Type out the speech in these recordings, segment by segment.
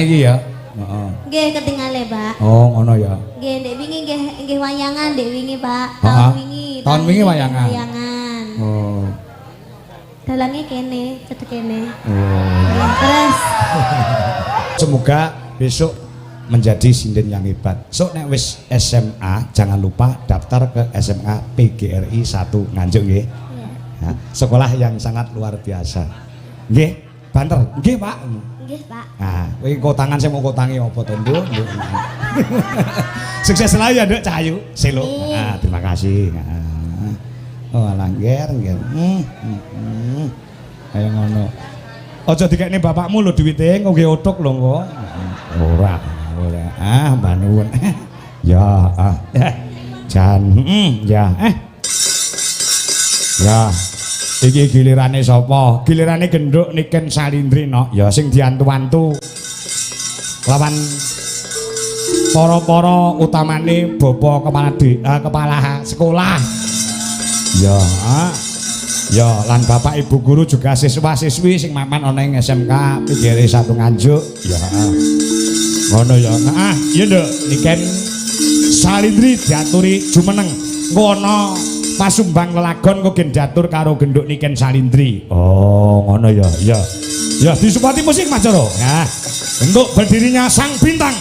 iki ya. Heeh. Nggih ketingale, Pak. Oh, ngono ya. Nggih, ndek wingi nggih wayangan, ndek wingi, Pak. Tahun wingi wayangan. Wayangan. Oh. Dalange kene, cedek kene. Oh. Terus Semoga besok menjadi sinden yang hebat. So nek wis SMA jangan lupa daftar ke SMA PGRI 1 Nganjuk nggih. Ya, sekolah yang sangat luar biasa. Nggih, banter. Nggih, Pak. nggih, Pak. Nah, kowe kotangan saya mau kotangi apa to, Nduk? Sukses selalu ya, Nduk Cahayu. Selo. Nah, terima kasih. Nah. Oh, langger, nggih. Kayak ngono. Aja dikekne bapakmu lho duwite, engko nggih othok lho engko. Ora, ora. Ah, mbah nuwun. Ya, jan, ya, ya. Iki gilirane sapa? Gilirane Genduk Niken Salindri no. Ya sing diantu-antu lawan para-para utamane bapak kepala sekolah. Ya, ya lan bapak ibu guru juga siswa-siswi sing mapan ana ing SMK PGRI 1 Nganjuk. Ya. Ngono ya. Nah, iya Nduk, Niken Salindri diaturi jumeneng. Ngono pasumbang lelagon kok gen diatur karo Genduk Niken Salindri. Oh, ngono ya. Ya. Ya disupati musik Mas Joro. Nah, untuk berdirinya sang bintang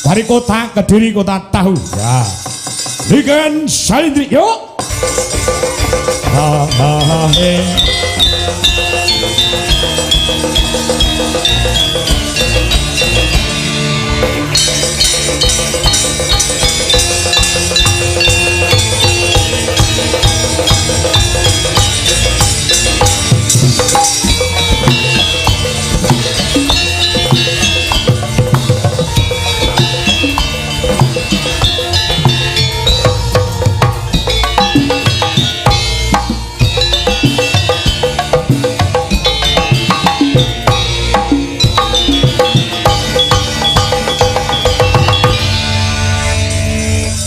dari kota Kediri, kota tahu. Ya. Niken Salindri, yuk.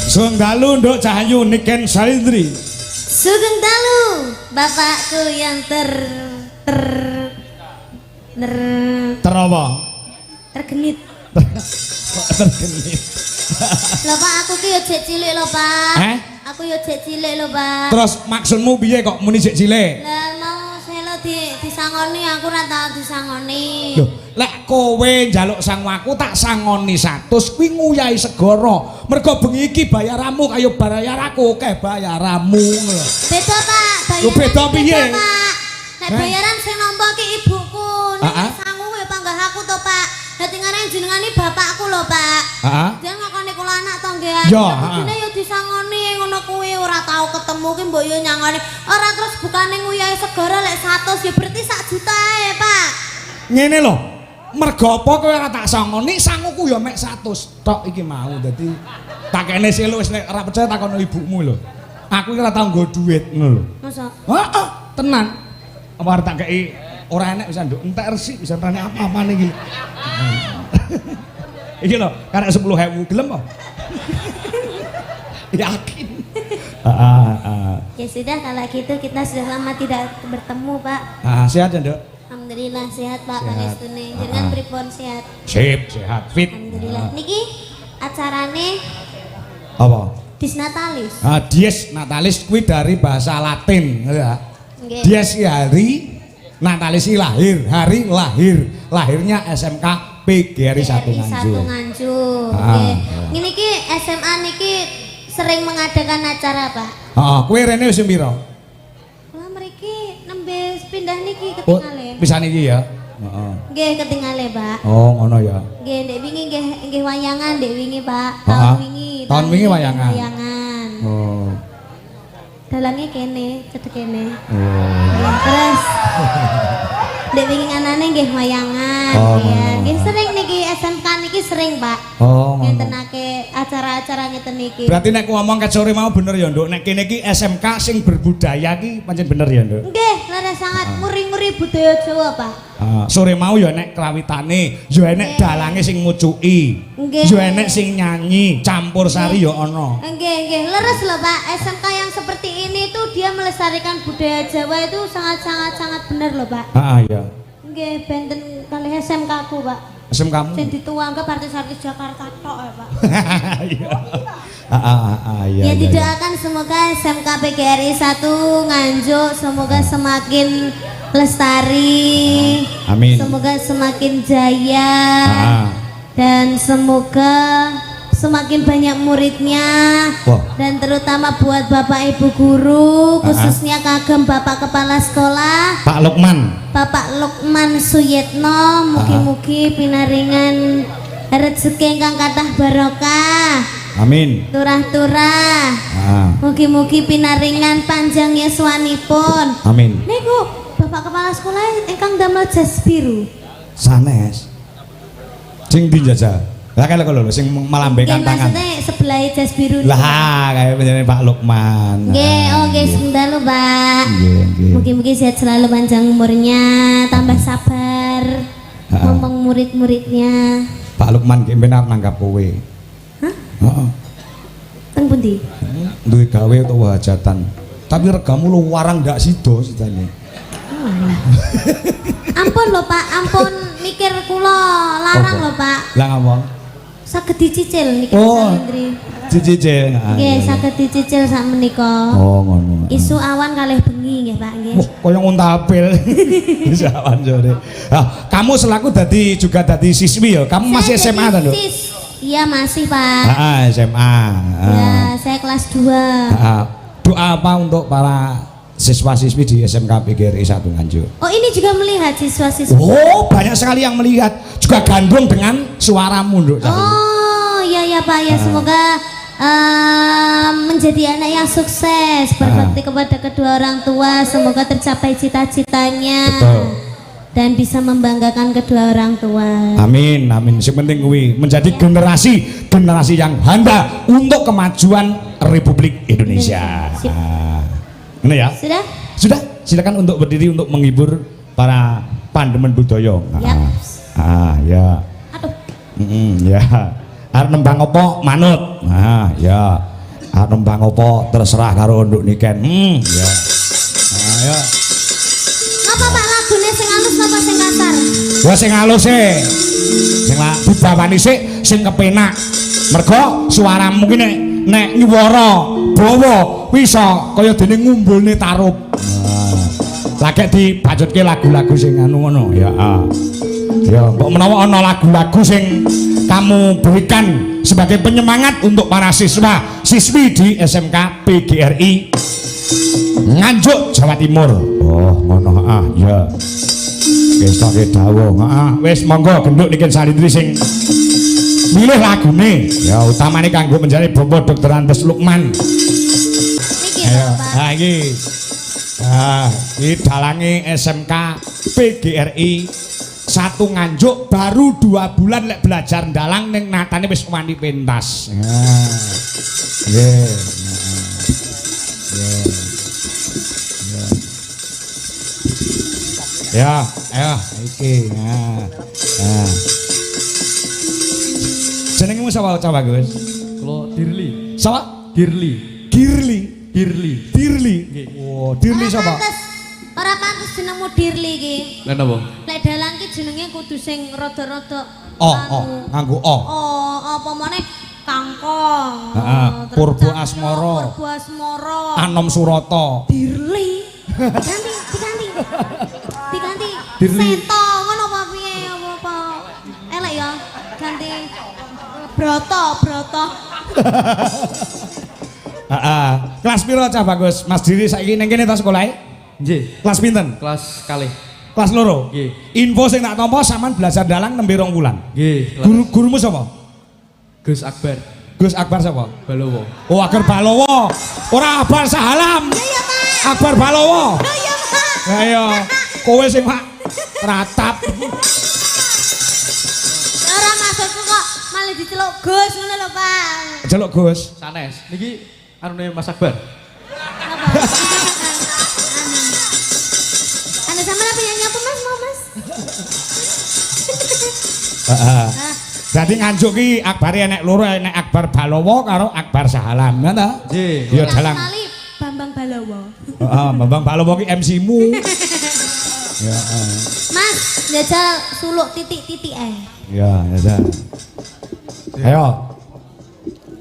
Sugeng dalu Nduk Cahayu Niken Salindri. Sugeng dalu bapakku yang apa? Tergenit. Tergenit. Lho Pak, aku ki yo jek cilik lho Pak. Aku yo jek cilik lho Pak. Terus maksudmu piye kok muni jek cilik? Lah mau selo disangoni aku ora tau disangoni. Loh, lek kowe njaluk sangu aku tak sangoni 100 kuwi nguyahi segara. Mergo bengi iki bayaranmu kaya bayar aku akeh bayaranmu lho. Beda Pak, bayaran. Lho beda piye? Nek bayaran sing nampa ki ibuku, nek sangu ya panggah aku to Pak. Dadi ngene jenengane bapakku lho Pak. Heeh. Jangan ngakoni kula anak to nggih. Ya, Dene yo disangoni ngono kuwi ora tau ketemu ki mbok yo nyangoni. Ora terus bukane nguyahi segara lek 100 ya berarti 1 juta ae Pak. Ngene lho. Mergo apa kowe ora tak sangoni sanguku ya mek 100 tok iki mau. Dadi tak kene selo wis nek ora percaya takono ibumu lho. Aku iki ora tau nggo dhuwit ngono lho. Masa? Heeh, tenan. Apa arep tak kei ora enek bisa nduk entek resik bisa tanya apa-apane iki. Iki lho, karek 10.000 gelem apa? Yakin. Ya sudah kalau gitu kita sudah lama tidak bertemu Pak. Sehat ya, Nduk? Alhamdulillah sehat Pak Panestune. Jangan pripun sehat. Sip, sehat, fit. Alhamdulillah. Niki acarane apa? Dies Natalis. Dies Natalis kuwi dari bahasa Latin, ya. Nggih. Dies hari, Natalis lahir, hari lahir. Lahirnya SMK PGRI 1 Nganjuk. Nggih. Ngene iki SMA niki sering mengadakan acara, Pak. Heeh, kowe rene wis piro? Kula mriki nembe pindah niki Oh, ketingale. pisan iki ya. Heeh. Nggih ketingale, Pak. Oh, ngono ya. Nggih, ndek wingi nggih wayangan, ndek wingi, Pak. Tahun wingi wayangan. Wayangan. Oh. Dalange kene, cedek kene. Oh. Terus ndek wingi nganane nggih wayangan. Ya, nggih sering niki SMK niki sering, Pak. Oh, ngono. Ngentenake acara-acara ngeten niki. Berarti nek ku ngomong ket sore mau bener ya, Nduk. Nek kene iki SMK sing berbudaya ki pancen bener ya, Nduk. Nggih, leres sangat muri-muri budaya Jawa, Pak. Sore mau ya nek krawitane, ya enek dalange sing ngucuki. Nggih. Ya enek sing nyanyi, campur sari ya ana. Nggih, leres loh, Pak. SMK yang seperti ini tuh dia melestarikan budaya Jawa itu sangat benar loh, Pak. Heeh, ya. Nggih, benten kalih SMK ku, Pak. SMK-mu. Sing dituangke artis-artis Jakarta tok ya, Pak. Iya. Iya. Ya didoakan semoga SMK PGRI 1 Nganjuk semoga semakin lestari. Amin. Semoga semakin jaya. Dan semoga semakin banyak muridnya. Wah. Dan terutama buat Bapak Ibu guru, khususnya kagem Bapak Kepala Sekolah Pak Lukman. Bapak Lukman Suyetno, mugi-mugi pinaringan rezeki ingkang kathah barokah. Amin. Turah-turah. Mugi-mugi pinaringan panjang yuswanipun. Amin. Niku Bapak Kepala Sekolah ingkang damel jas biru. Sanes. Sing ndi jajal? Lah kaya lho sing melambaikan tangan. Maksudnya sebelah jas biru. Lah kayak penjane Pak Lukman. Nggih, oke sebentar lho, Pak. Nggih. Mugi-mugi sehat selalu panjang umurnya, tambah sabar. Ngomong murid-muridnya. Pak Lukman ki benar nanggap kowe. Hah? Heeh. Teng pundi? Duwe gawe utawa hajatan. Tapi regamu lu warang ndak sida sidane. Ampun lho Pak, ampun mikir kula larang lho Pak. Lah ngomong. Saged dicicil niki Oh. Salindri. Cicil. Nggih, saged dicicil sak menika. Oh, ngono. Isu awan kalih bengi nggih Pak nggih. Kaya nguntapil. Bisa sore. Ah, kamu selaku juga dadi siswi ya. Kamu masih Saya SMA jadi kan, Dok? Iya masih Pak. SMA. Ya, saya kelas 2. Doa apa untuk para siswa-siswi di SMK PGRI 1 Nganjuk? Oh, ini juga melihat siswa-siswi. Oh, banyak sekali yang melihat. Juga gandrung dengan suaramu, Dok. Oh, iya Pak ya, semoga menjadi anak yang sukses, berbakti kepada kedua orang tua, semoga tercapai cita-citanya. Betul. Dan bisa membanggakan kedua orang tua. Amin, amin. Yang penting kuwi menjadi generasi yang handal untuk kemajuan Republik Indonesia. Sip. Ini ya. Sudah? Sudah, silakan untuk berdiri untuk menghibur para pandemen budaya. Yap. Ya. Aduh. Ya. Arep nembang apa manut. Ya. Arep nembang apa terserah karo nduk niken. Ya. Ya. Apa Pak lagune sing halus napa sing kasar? Wah sing halus e. Sing lah dibawani sik sing kepenak. Mergo suaramu ki nek nyuwara dawa bisa kaya dene ngumbulne tarup. Lagi dibacutke lagu-lagu sing anu ngono ya. Ya, mbok menawa ana lagu-lagu sing kamu berikan sebagai penyemangat untuk para siswa siswi di SMK PGRI Nganjuk Jawa Timur. Oh, ngono ya. Wis tak dawuh. Wis monggo genduk niki Salindri sing milih lagune. Ya utamane kanggo menjadi Bapak Dr. Andes Lukman. Niki Ayo, Bapak. iki. Iki dalange SMK PGRI 1 Nganjuk baru 2 bulan lek belajar dalang ning natane wis wani pentas. Nggih. Ya, ayo iki. Jenengmu sapa coba, Gus? Kalau Dirli. Sapa? Dirli. Girli. Dirli. Oh, Dirli sapa? Ora pantes jenengmu Dirli iki. Lah napa? Lek dalang ki jenenge kudu sing rada-rada Nganggo oh. Oh, apa meneh kangkong. Heeh, Purbo Asmara. Purbo Asmara. Anom Surata. Dirli. Diganti. Dirli. Seto ngono apa piye apa? Elek ya. Ganti Broto. Kelas piro cah bagus? Mas Diri saiki ning kene ta sekolahe? Nggih. Kelas pinten? Kelas kalih. Kelas loro. Nggih. Info sing tak tampa sampean belajar dalang nembe 2 bulan. Nggih. Gurumu sapa? Gus Akbar Gus Akbar sapa? Balowo. Oh, Akbar Balowo. Ora Akbar Sahalam. Iya, Pak. Akbar Balowo. Oh iya, Pak. Ya iya, kowe sing Pak ratap. Ora maksudku kok malah diceluk Gus ngono lho, Pak. Jeluk Gus. Sanes. Niki anune Mas Akbar. Apa? Anu sama apa nyanyi apa Mas? Mau Mas? Jadi Nganjuk ki Akbare enek loro, enek Akbar Balowo karo Akbar Sahalam, ngono ta? Nggih. Ya Yang dalang. sekali Bambang Balowo. Heeh, Bambang Balowo ki MC-mu. Ya, Mas, Jajal suluk titik-titik ae. Ya, jajal. Ayo.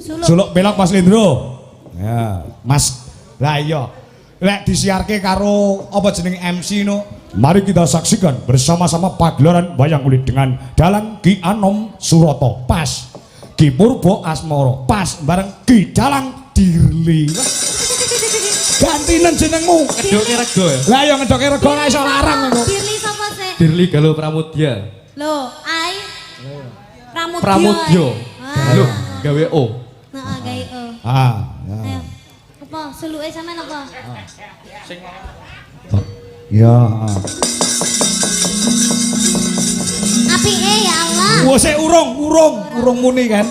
Suluk belok Mas Lindro. Ya, Mas. Lah iya. Lek disiarke karo apa jeneng MC no. Mari kita saksikan bersama-sama pagelaran wayang kulit dengan Dalang Ki Anom Suroto. Pas. Ki Purbo Asmoro. Pas bareng Ki Dalang Dirli. Gantinen jenengmu. Ngedoke rego ya. Lah ya ngedoke rego ora iso larang ngono. Dirli sapa sih? Dirli Galuh Pramudya. Lho, ai. Pramudya. Pramudya. Galuh gawe O. Heeh, gawe O. Ah, ya. Ayo. Apa suluke sampean apa? Ya. Apike ya Allah. Wah, sik urung muni kan.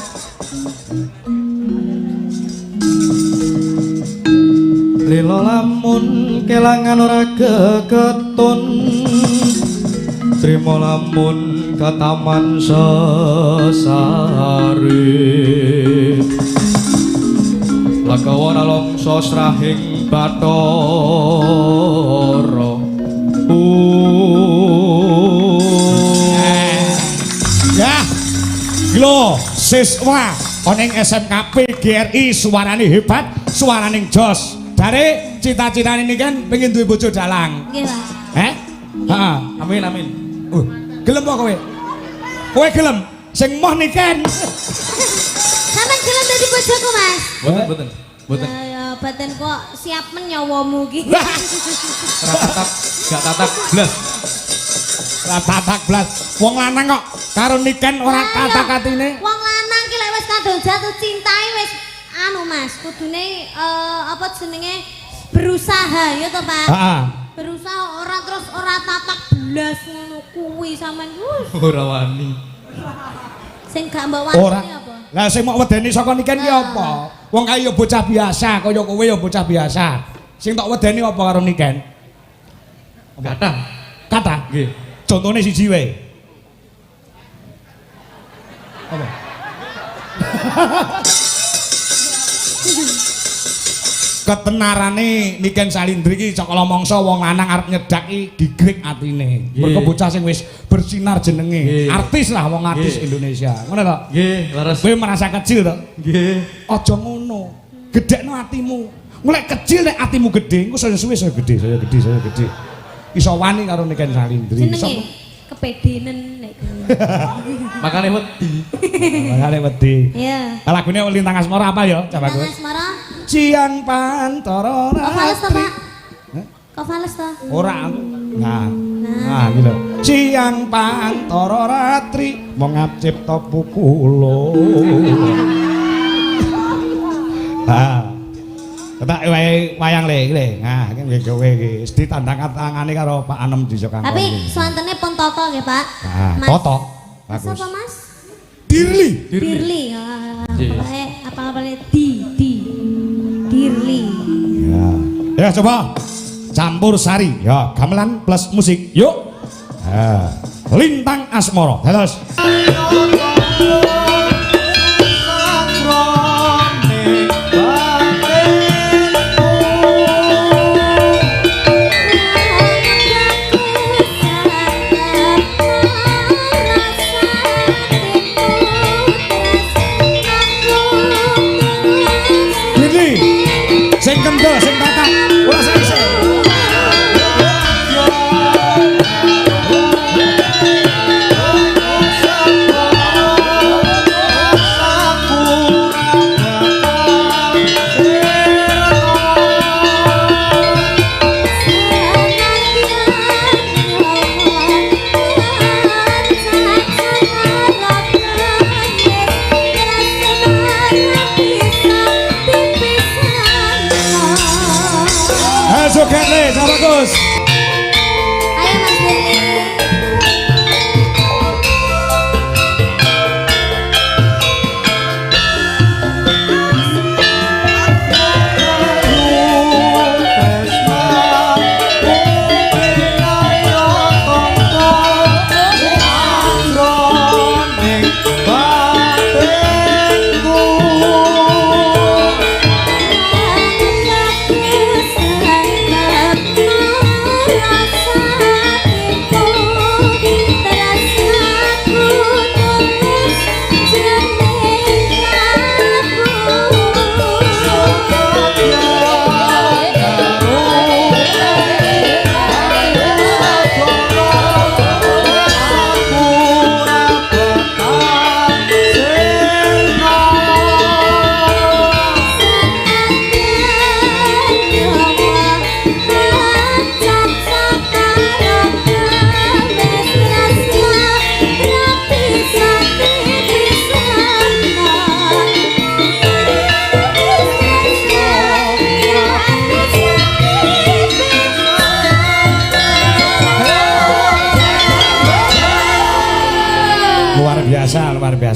Lilo lamun kelangan ora geketun. Trimo lamun kataman sesare. Lakawana longso srahing Bathara. Ya. Lho, siswa oning SMK PGRI suarane hebat, suarane jos. Dari cita-citane ini kan pengen duwe bojo dalang. Nggih, Pak. Heeh. Amin amin. Gelem apa kowe? Kowe gelem sing moh niken. Sampeyan gelem dadi bojoku, Mas? Boten. Ya badan kok siap menyawamu ki. Gak tatak blas. Lah tatak blas. Wong lanang kok karo niken ora katak-katine. Wong lanang ki lek wis kadung jatuh cintai wis anu Mas, kudune apa jenenge berusaha ya to, Pak? Heeh. Berusaha ora terus ora tatak blas ngono kuwi sampean. Ora wani. Sing gak mbok wani Ora. apa? Lah sing mau wedeni saka niken ki apa? Wong kaya bocah biasa, kaya kowe ya bocah biasa. Sing tak wedeni apa karo niken? Kata. Kata. Nggih. Contone siji wae. Apa? Ketenarane Niken Salindri iki cakala mangsa wong lanang arep nyedaki digrek atine. Mergo bocah sing wis bersinar jenenge. Artis lah wong artis Indonesia. Ngono to? Nggih, leres. Kowe merasa kecil to? Nggih. Aja ngono. Gedhekno atimu. Mulai kecil nek atimu gedhe, engko saya suwe saya gedhe. Iso wani karo Niken Salindri. Jenenge kepedenen nek. Makane wedi. Makane wedi. Iya. Lagune Lintang Asmara apa ya? Coba Gus. Asmara. Siang pantoro Kok fales to, ratri. Pak? Kok fales to? Ora. Nah, iki lho. Siang pantoro ratri mongap cipta pukulo. Ha. Tak wayang le iki le. Nah, iki nggih kowe iki wis ditandang-tangane karo Pak Anem Disa Kangkung. Tapi swantene pun Toto nggih, Pak. Nah, Mas. Toto. Mas Bagus. apa, Mas? Dirli. Dirli. Apa-apa Dirli. Ya. Ya coba campur sari. Ya, gamelan plus musik. Yuk. Ya. Lintang Asmara. Terus. Sing kendel, sing tatak, ora sese. Joget le, bagus. Ayo Mas Dirli.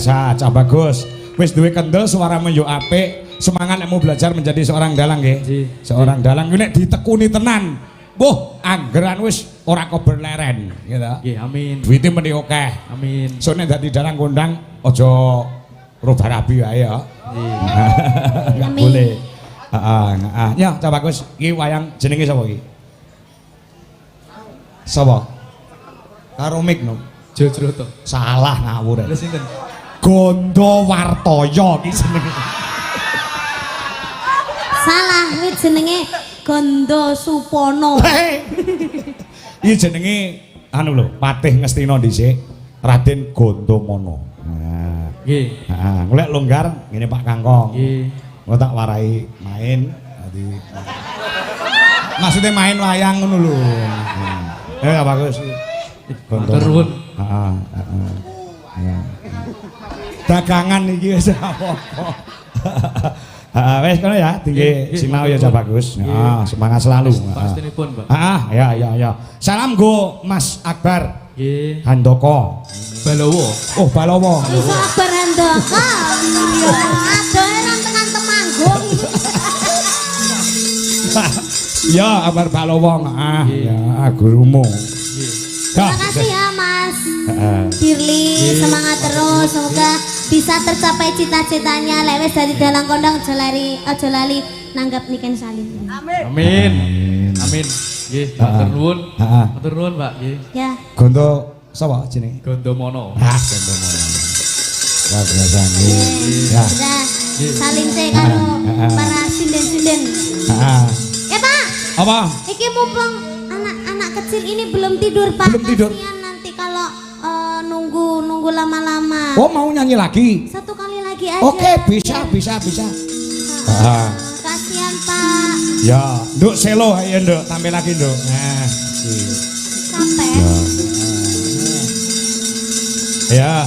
biasa, cah bagus. Wis duwe kendel suaramu yo apik. Semangat nek mau belajar menjadi seorang dalang nggih. Nggih. Seorang dalang kuwi nek ditekuni tenan. Boh, anggeran wis ora kober leren, gitu. Nggih, amin. Duite meni akeh. Amin. Soalnya dadi dalang kondang aja rubah rabi wae ya. Nggih. Enggak Amin. boleh. Heeh, heeh. Ya, Cak Bagus, iki wayang jenenge sapa iki? Sapa? Karo mik no. Jojroto. Salah ngawur. Lha sinten? Gondo Wartoyo iki jenenge. Salah, kuwi jenenge Gondo Supono. Iki jenenge anu lho, Patih Ngastina dhisik, Raden Gondomono. Nah, Nggih. heeh, golek longgar ngene Pak Kangkong. Nggih. Engko tak warai main dadi maksudnya main wayang ngono lho. Ya bagus. Matur nuwun. Heeh, heeh. Ya. Dagangan iki wis apa-apa. Heeh, wis kono ya, tinggi Nggih, sinau ya matur Cak nuwun. Bagus. Nggih. Heeh, semangat selalu. Pastinipun, Pak. Heeh, ya. Salam go Mas Akbar Nggih. Handoko. Balowo. Oh, Balowo. Iso berandaka. Ya, adoe nang tekan Temanggung. Ya, Akbar Balowo. Ah, Nggih. ya, gurumu. Nggih. Ya. Terima kasih ya Mas Heeh. Dirli, semangat terus, semoga bisa tercapai cita-citanya. Lek wis dari dalang kondang aja lali nanggap Niken Salim. Amin. Amin. Nggih, matur nuwun. Heeh. Matur nuwun, Pak. Nggih. Ya, Gondo sapa jenenge? Gondomono. Ah, Gondomono. Ya biasa nggih. Ya. sudah saling teh karo para sinden-sinden. Heeh. Ya Pak, Apa? iki mumpung anak-anak kecil ini belum tidur Pak. Belum tidur. Kasihan nanti kalau nunggu lama-lama. Oh, mau nyanyi lagi? Satu kali lagi aja. Oke, bisa. Ah. Kasihan Pak. Ya, Nduk selo ayo Nduk, tampil lagi Nduk. Nah, iki. Sampai. Ya.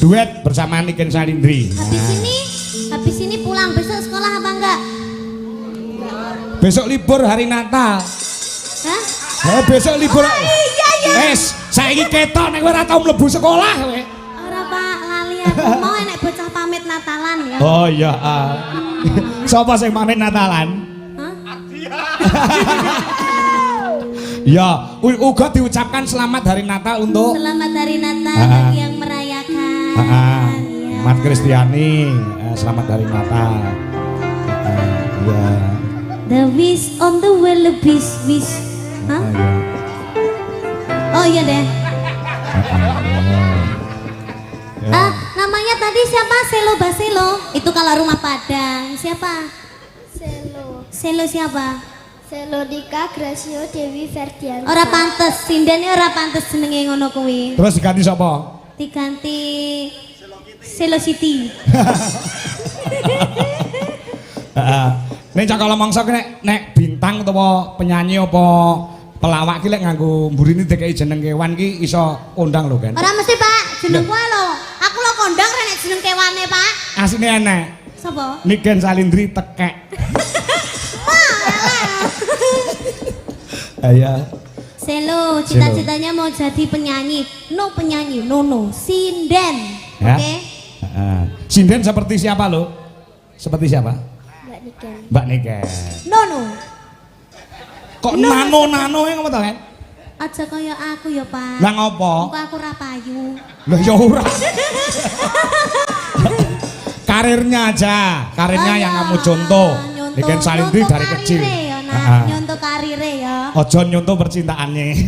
Duet bersama Niken Salindri. Habis ini pulang besok sekolah apa enggak? Besok libur hari Natal. Hah? Besok libur. Iya. Wes, saiki ketok nek ora tau mlebu sekolah kowe. Ora Pak, lali aku mau enek bocah pamit Natalan ya. Oh iya. Sapa sing pamit Natalan? Hah? Ya, uga diucapkan selamat hari Natal untuk Selamat hari Natal bagi yang merayakan. Ya. Mat Kristiani, selamat hari Natal. Ya. The wish on the well wish. Hah? Ya. Oh iya deh. Ya. Namanya tadi siapa? Selo Baselo. Itu kalau rumah Padang. Siapa? Selo siapa? Selodika Gracio Dewi Ferdian. Ora pantes, sindene ora pantes jenenge ngono kuwi. Terus diganti sapa? Diganti Selo City. Heeh. Nek cakala mangsa nek bintang utawa penyanyi apa pelawak ki lek nganggo mburini DKI jeneng kewan ki iso kondang lho kan. Ora mesti, Pak. Jeneng kuwi lho. Aku lho kondang renek jeneng kewane, Pak. Asline enek. Sapa? Niken Salindri tekek. Aya. Selo, cita-citanya mau jadi penyanyi. No penyanyi, no. Sinden. Ya. Oke. Heeh. Sinden seperti siapa lo? Seperti siapa? Mbak Niken. Mbak Niken. No. Kok nano yang apa to, kan? Aja kaya aku ya, Pak. Lah ngopo? Engko aku ra payu. Lah ya ora. Karirnya aja, karirnya yang kamu contoh. Niken Salindri dari kecil. Nah, nyontoh karire ya. Ojo nyontoh percintaannya.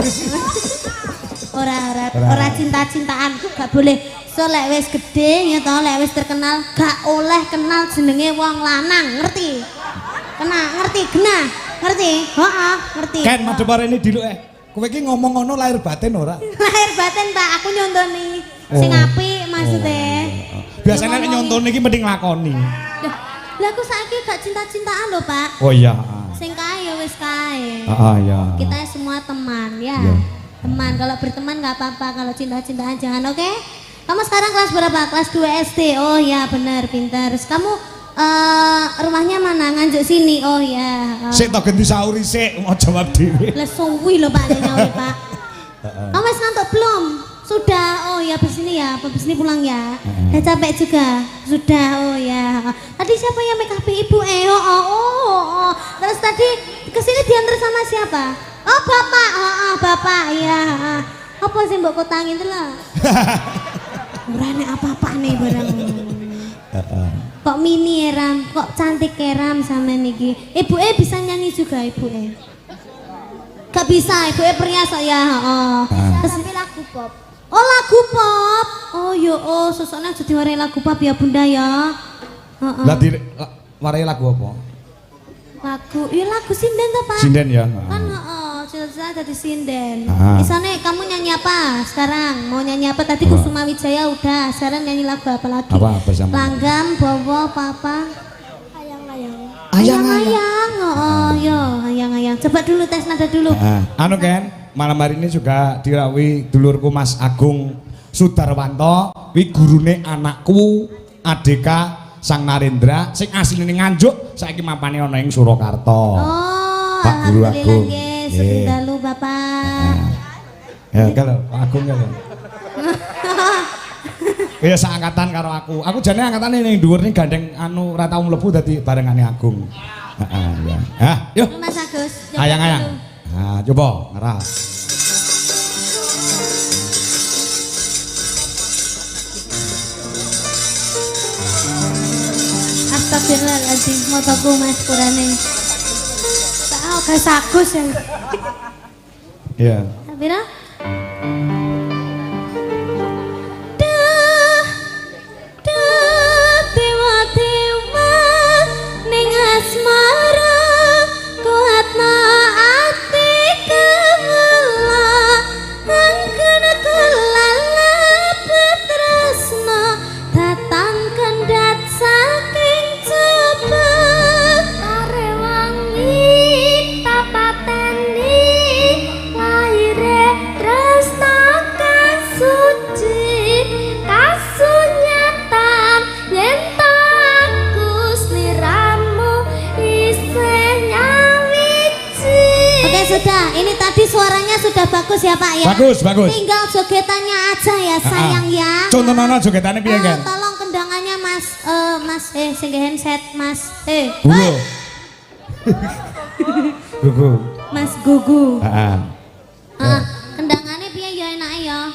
Ora cinta-cintaan, gak boleh. So lek wis gede ya toh, lek wis terkenal gak oleh kenal jenenge wong lanang, ngerti? Ngerti genah, ngerti? Heeh, ngerti. Ken madhep ini dulu kowe iki ngomong ngono lahir batin ora? Lahir batin Pak, aku nyontoni sing apik maksudnya. Biasanya nek nyontoni iki mending lakoni. Lah aku saiki gak cinta-cintaan lho Pak. Oh iya. Sing kae ya wis kae. Iya. Kita semua teman ya. Iya. Teman, kalau berteman nggak apa-apa, kalau cinta-cintaan jangan, oke? Kamu sekarang kelas berapa? Kelas 2 SD. Oh ya, benar, pintar. Terus kamu rumahnya mana? Nganjuk sini. Oh ya. Sik to ganti sauri sik mau jawab dhewe. Lah suwi lho Pak nyawi Pak. Kamu wis ngantuk belum? Sudah, oh ya habis ini ya, habis ini pulang ya. Udah capek juga, sudah, oh ya. Tadi siapa yang make up ibu? Oh. Terus tadi kesini diantar sama siapa? Oh bapak, bapak, ya. Apa sih mbok kotangin tuh lah? Murane apa-apa nih barang. Kok mini Ram, kok cantik Ram sama niki. Ibu bisa nyanyi juga ibu Gak bisa, ibu perhiasan ya. Tapi lagu pop. Oh lagu pop. Oh yo sosoknya jadi warai lagu pop ya bunda ya. Lah warai lagu apa? Lagu sinden toh Pak? Sinden ya. Kan cita-cita jadi sinden. Misalnya kamu nyanyi apa sekarang? Mau nyanyi apa? Tadi Kusuma Wijaya udah. Sekarang nyanyi lagu apa lagi? Apa bersama? Langgam, Bowo, Papa. Ayang-ayang. Ayang-ayang. Coba dulu tes nada dulu. Anu Ken, malam hari ini juga dirawi dulurku Mas Agung Sudarwanto, wi gurune anakku Adeka Sang Narendra sing asline Nganjuk, saiki mampane ana ing Surakarta. Pak Guru Agung. Nggih, dalu Bapak. Ya kalau Pak Agung kalau. Ya seangkatan karo aku. Aku jane angkatane ning dhuwur ning gandeng anu ra tau mlebu dadi barengane Agung. Ya. Yuk. Mas Agus. Ayang-ayang. Nah, coba ngeras. Astagfirullahaladzim, motoku Mas kurane. Tahu Mas Agus ya. Iya. Pira? Suaranya sudah bagus ya Pak ya. Bagus. Tinggal jogetannya aja ya sayang ya. Contohnya jogetannya piye kan? Tolong kendangannya Mas sing handset Mas. Gugu. Mas Gugu. Kendangannya Kendangannya piye ya enake ya.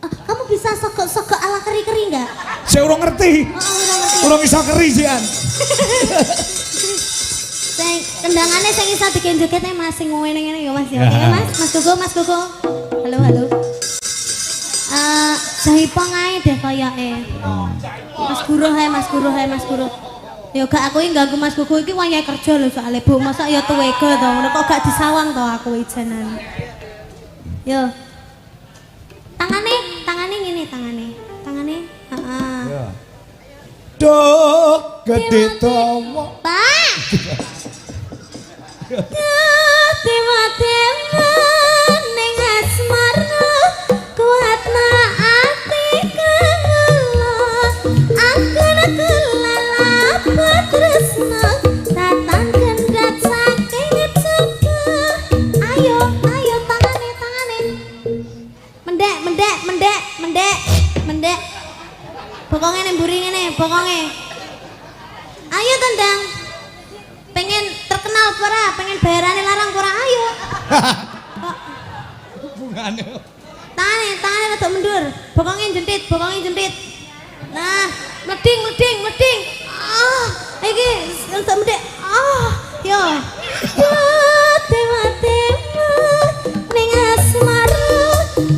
Kamu bisa sogok ala keri-keri enggak? Saya urung ngerti. Urung iso keri jian. Kendangannya saya bisa bikin jogetnya Mas sing ngene-ngene ya Mas ya. Oke Mas Gogo. Halo. Jaipong ae deh kayake. Mas Guru. Ya gak aku ganggu Mas Gogo iki wayahe kerja lho soalnya Bu. Masa ya tuwega to, ngono kok gak disawang to aku ijanan. Yo. Tangane ngene tangane. Heeh. Dok gede tawa. Pak. Tema ning asmara kuatna ati kangelo angkana kelalap tresna tatang kendhat saking cepe ayo tangane mendek bokonge ning mburi ngene bokonge ayo tendang pengen terkenal pora, pengen bayarane larang pora ayo. Hubungane. Tane rada mundur. Bokonge jentit. Nah, mleding. Iki rada mendek. Yo. Tema ning asmara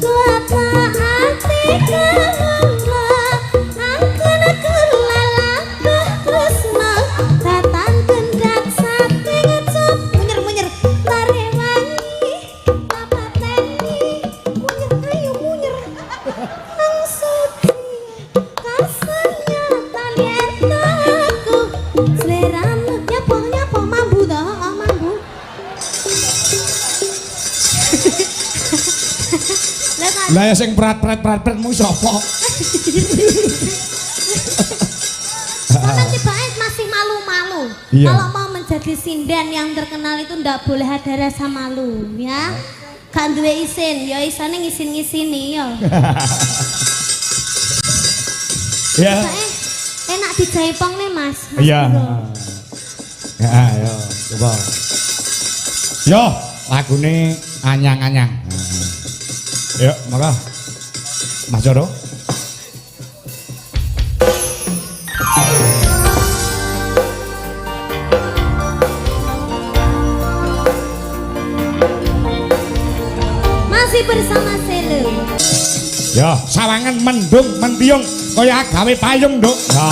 kuatna ati kangela angkana kelalap tresna tatan kendhat saking cepe munyer tarewangi papateni munyer nang suci kasarnya talien aku seleramu nyapa mambu dah mambu. Lah ya sing prat mu sapa? Nanti Baes masih malu-malu. Iya. Kalau mau menjadi sinden yang terkenal itu ndak boleh ada rasa malu, ya. gak duwe isin, ya isane ngisin-ngisini ya. Ya. Enak dijaipong nih Mas. Iya. Ya, ayo coba. Yo, lagune anyang-anyang. Yuk, maka Mas Joro. Masih bersama Selu. Ya, sawangan mendung mentiung kaya gawe payung, Nduk. Ya.